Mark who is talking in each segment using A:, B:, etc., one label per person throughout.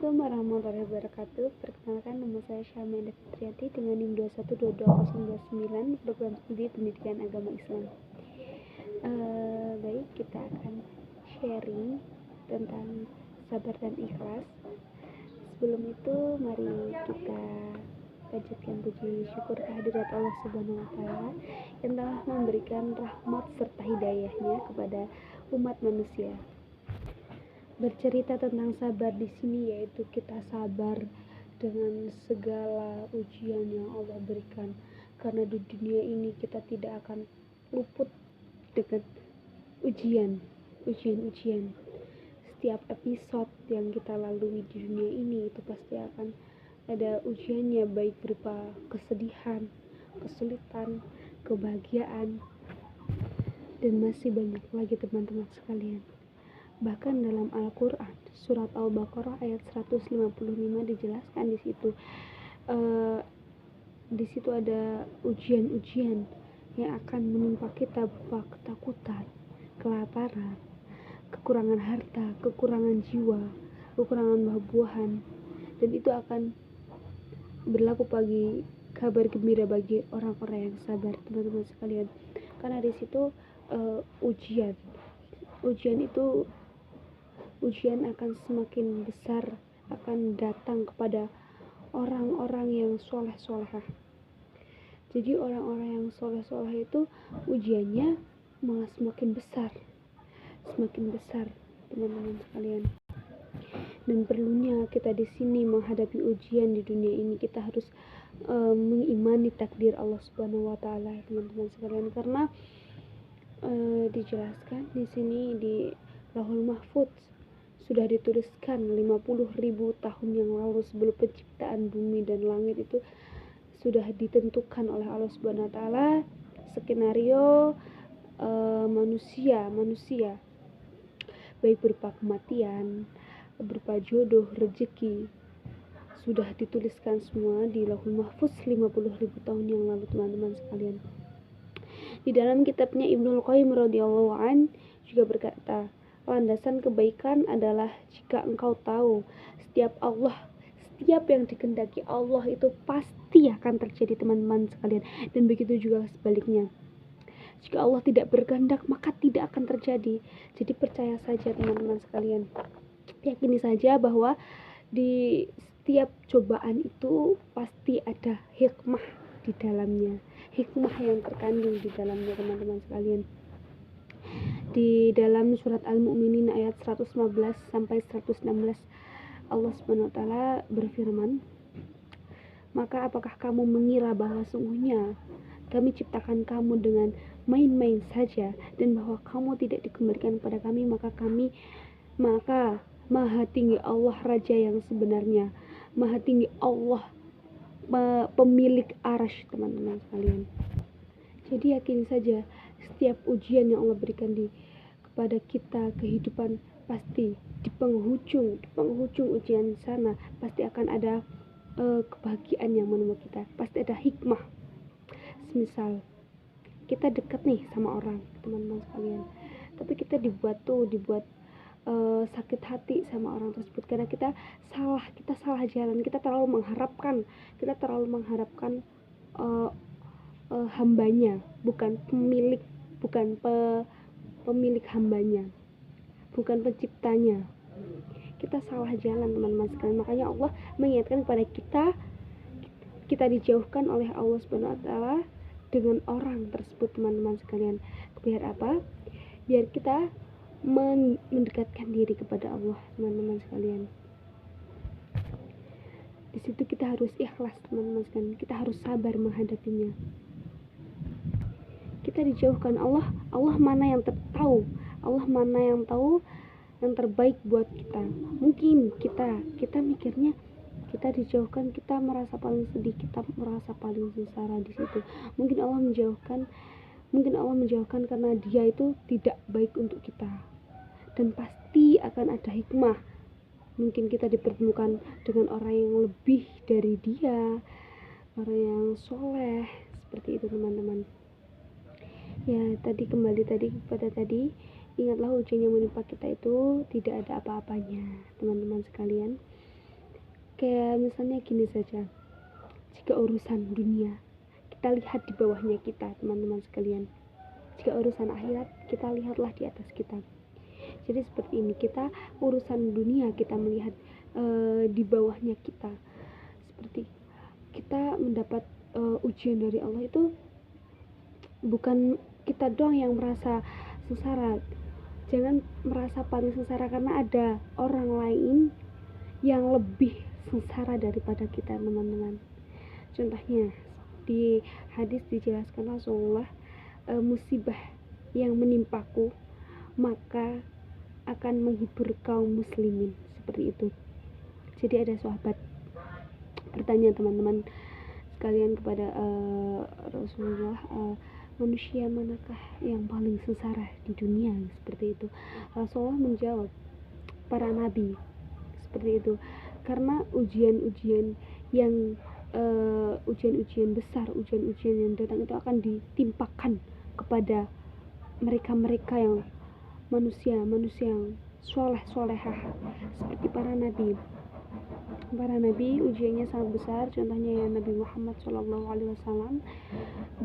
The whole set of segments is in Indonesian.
A: Assalamualaikum warahmatullahi wabarakatuh. Perkenalkan, nama saya Syamenda Fitriati dengan NIM 2122029, program studi pendidikan agama Islam. Baik, kita akan sharing tentang sabar dan ikhlas. Sebelum itu, mari kita panjatkan puji syukur kehadirat Allah Subhanahu wa Ta'ala yang telah memberikan rahmat serta hidayahnya kepada umat manusia. Bercerita tentang sabar di sini yaitu kita sabar dengan segala ujian yang Allah berikan, karena di dunia ini kita tidak akan luput dengan ujian. Setiap episode yang kita lalui di dunia ini itu pasti akan ada ujiannya, baik berupa kesedihan, kesulitan, kebahagiaan, dan masih banyak lagi teman-teman sekalian. Bahkan dalam Al-Quran surat Al-Baqarah ayat 155 dijelaskan di situ ada ujian-ujian yang akan menimpa kita berupa ketakutan, kelaparan, kekurangan harta, kekurangan jiwa, kekurangan buah-buahan, dan itu akan berlaku bagi kabar gembira bagi orang-orang yang sabar, teman-teman sekalian. Karena di situ ujian akan semakin besar, akan datang kepada orang-orang yang soleh-solehah. Jadi orang-orang yang soleh-soleh itu ujiannya malah semakin besar, teman-teman sekalian. Dan perlunya kita di sini menghadapi ujian di dunia ini, kita harus mengimani takdir Allah Subhanahu wa Ta'ala, teman-teman sekalian, karena dijelaskan di sini di Lauhul Mahfuz sudah dituliskan 50.000 tahun yang lalu sebelum penciptaan bumi dan langit. Itu sudah ditentukan oleh Allah Subhanahu wa Ta'ala skenario manusia baik berupa kematian, berupa jodoh, rezeki, sudah dituliskan semua di Lauhul Mahfuz 50.000 tahun yang lalu, teman-teman sekalian. Di dalam kitabnya Ibnul Qayyim radhiyallahu an juga berkata, landasan kebaikan adalah jika engkau tahu setiap yang dikehendaki Allah itu pasti akan terjadi, teman-teman sekalian. Dan begitu juga sebaliknya, jika Allah tidak berkehendak maka tidak akan terjadi. Jadi percaya saja, teman-teman sekalian, yakini saja bahwa di setiap cobaan itu pasti ada hikmah di dalamnya, hikmah yang terkandung di dalamnya, teman-teman sekalian. Di dalam surat Al-Mu'minin ayat 115 sampai 116 Allah Subhanahu wa Ta'ala berfirman, maka apakah kamu mengira bahwa sungguhnya kami ciptakan kamu dengan main-main saja, dan bahwa kamu tidak dikembalikan kepada kami? Maka Maha tinggi Allah Raja yang sebenarnya, Maha tinggi Allah pemilik arsy, teman-teman sekalian. Jadi yakin saja setiap ujian yang Allah berikan kepada kita, kehidupan pasti di penghujung ujian sana pasti akan ada kebahagiaan yang menunggu kita, pasti ada hikmah. Semisal kita dekat nih sama orang, teman-teman sekalian, tapi kita dibuat sakit hati sama orang tersebut karena kita salah jalan, kita terlalu mengharapkan hambanya, bukan pemilik hambanya, bukan penciptanya. Kita salah jalan, teman-teman sekalian. Makanya Allah mengingatkan kepada kita dijauhkan oleh Allah Subhanahu wa Ta'ala dengan orang tersebut, teman-teman sekalian. Biar apa? Biar kita mendekatkan diri kepada Allah, teman-teman sekalian. Di situ kita harus ikhlas, teman-teman sekalian. Kita harus sabar menghadapinya. Kita dijauhkan Allah mana yang tahu yang terbaik buat kita. Mungkin kita mikirnya kita dijauhkan, kita merasa paling sedih, kita merasa paling sengsara di situ. Mungkin Allah menjauhkan karena Dia itu tidak baik untuk kita, dan pasti akan ada hikmah. Mungkin kita dipertemukan dengan orang yang lebih dari Dia, orang yang soleh, seperti itu, teman-teman. Ya, kembali kepada tadi, ingatlah ujian yang menimpa kita itu tidak ada apa-apanya, teman-teman sekalian. Kayak misalnya gini saja, jika urusan dunia kita lihat di bawahnya kita, teman-teman sekalian. Jika urusan akhirat kita lihatlah di atas kita. Jadi seperti ini, kita urusan dunia kita melihat di bawahnya kita. Seperti kita mendapat ujian dari Allah itu bukan kita doang yang merasa sengsara. Jangan merasa paling sengsara karena ada orang lain yang lebih sengsara daripada kita, teman-teman. Contohnya di hadis dijelaskan Rasulullah, musibah yang menimpaku maka akan menghibur kaum muslimin, seperti itu. Jadi ada sahabat bertanya, teman-teman sekalian, kepada Rasulullah, manusia manakah yang paling sengsara di dunia, seperti itu. Rasulullah menjawab, para nabi, seperti itu. Karena ujian-ujian yang ujian-ujian besar, ujian-ujian yang datang itu akan ditimpakan kepada mereka-mereka yang manusia yang soleh-solehah, seperti para nabi. Para nabi ujiannya sangat besar. Contohnya ya Nabi Muhammad SAW,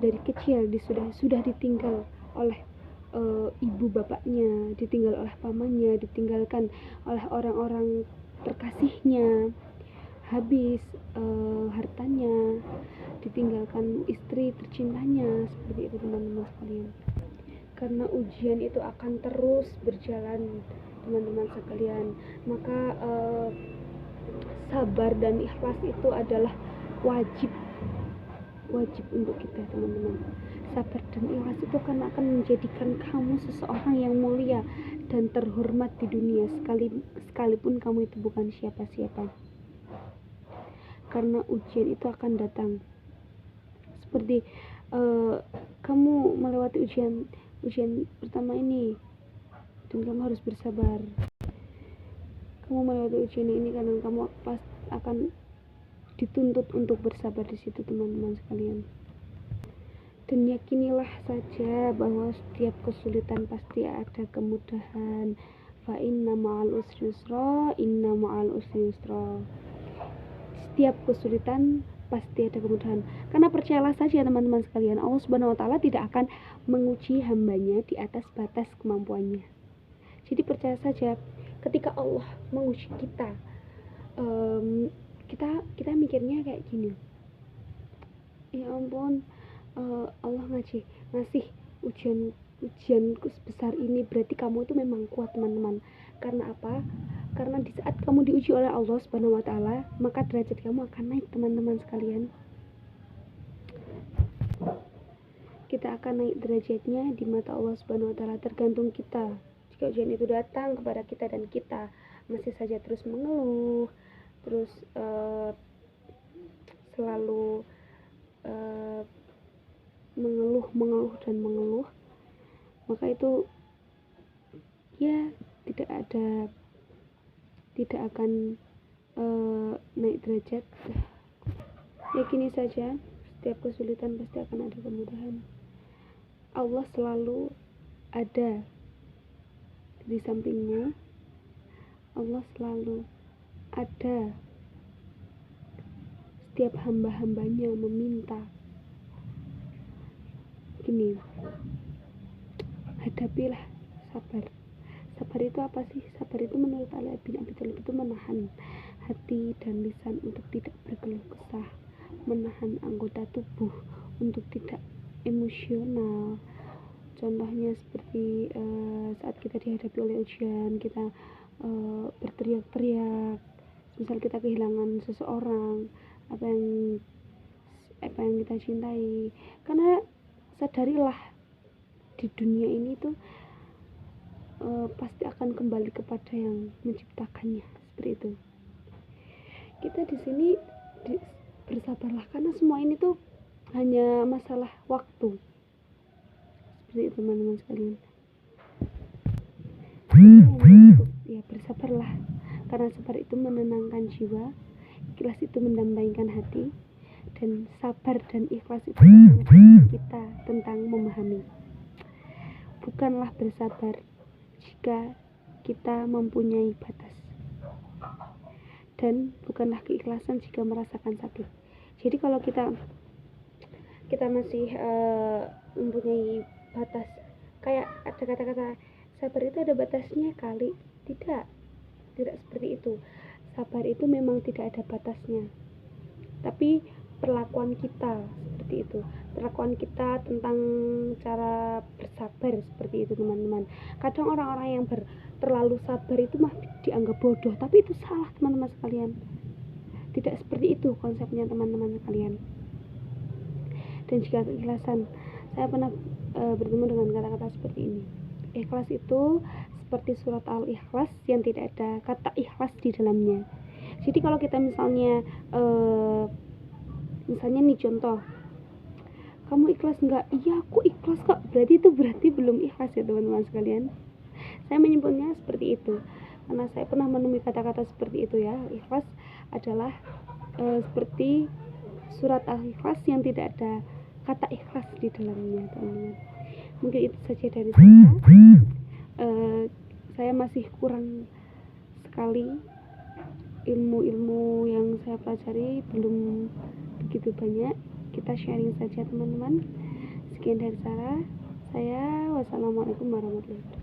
A: dari kecil sudah ditinggal oleh ibu bapaknya, ditinggal oleh pamannya, ditinggalkan oleh orang-orang terkasihnya, habis hartanya, ditinggalkan istri tercintanya, seperti itu, teman-teman sekalian. Karena ujian itu akan terus berjalan, teman-teman sekalian, maka sabar dan ikhlas itu adalah wajib untuk kita, teman-teman. Sabar dan ikhlas itu akan menjadikan kamu seseorang yang mulia dan terhormat di dunia, sekalipun kamu itu bukan siapa-siapa. Karena ujian itu akan datang. Seperti kamu melewati ujian pertama ini dan kamu harus bersabar. Kamu melewati ujian ini karena kamu pasti akan dituntut untuk bersabar di situ, teman-teman sekalian. Dan yakinilah saja bahwa setiap kesulitan pasti ada kemudahan. Fa inna ma'al usri yusra, inna ma'al usri yusra. Setiap kesulitan pasti ada kemudahan. Karena percayalah saja, teman-teman sekalian, Allah Subhanahu wa taala tidak akan menguji hambanya di atas batas kemampuannya. Jadi percaya saja, ketika Allah menguji kita, kita mikirnya kayak gini, ya ampun, Allah ngasih ujian sebesar ini, berarti kamu itu memang kuat, teman-teman. Karena apa? Karena di saat kamu diuji oleh Allah Subhanahu wa taala, maka derajat kamu akan naik, teman-teman sekalian. Kita akan naik derajatnya di mata Allah Subhanahu wa taala, tergantung kita. Jika ujian itu datang kepada kita dan kita masih saja terus mengeluh, terus selalu mengeluh, maka itu ya tidak akan naik derajat. Yakini saja, setiap kesulitan pasti akan ada kemudahan. Allah selalu ada di sampingmu. Allah selalu ada setiap hamba-hambanya meminta. Gini, hadapilah, sabar. Sabar itu apa sih? Sabar itu menurut Ali bin Abi Thalib itu menahan hati dan lisan untuk tidak berkeluh kesah, menahan anggota tubuh untuk tidak emosional. Contohnya seperti saat kita dihadapi oleh ujian, kita berteriak-teriak, misal kita kehilangan seseorang, apa yang kita cintai. Karena sadarilah, di dunia ini tuh pasti akan kembali kepada yang menciptakannya, seperti itu. Kita di sini bersabarlah, karena semua ini tuh hanya masalah waktu, seperti itu, teman-teman sekalian. Ya, bersabarlah, karena sabar itu menenangkan jiwa, ikhlas itu mendamaikan hati, dan sabar dan ikhlas itu mengajarkan kita tentang memahami. Bukanlah bersabar jika kita mempunyai batas, dan bukanlah keikhlasan jika merasakan sakit. Jadi kalau kita masih mempunyai batas, kayak ada kata-kata sabar itu ada batasnya kali, tidak seperti itu. Sabar itu memang tidak ada batasnya, tapi perlakuan kita seperti itu, perlakuan kita tentang cara bersabar seperti itu teman-teman. Kadang orang-orang yang terlalu sabar itu mah dianggap bodoh, tapi itu salah teman-teman sekalian. Tidak seperti itu konsepnya teman-teman sekalian. Dan jika keikhlasan, saya pernah bertemu dengan kata-kata seperti ini. Ikhlas itu seperti surat Al-Ikhlas yang tidak ada kata ikhlas di dalamnya. Jadi kalau kita misalnya nih contoh, kamu ikhlas enggak? Iya, aku ikhlas kok. Berarti belum ikhlas ya teman-teman sekalian. Saya menyebutnya seperti itu karena saya pernah menemui kata-kata seperti itu ya. Ikhlas adalah seperti surat Al-Ikhlas yang tidak ada kata ikhlas di dalamnya teman-teman. Mungkin itu saja dari saya. Saya masih kurang sekali ilmu-ilmu yang saya pelajari, belum begitu banyak. Kita sharing saja teman-teman. Sekian dari saya. Wassalamualaikum warahmatullahi wabarakatuh.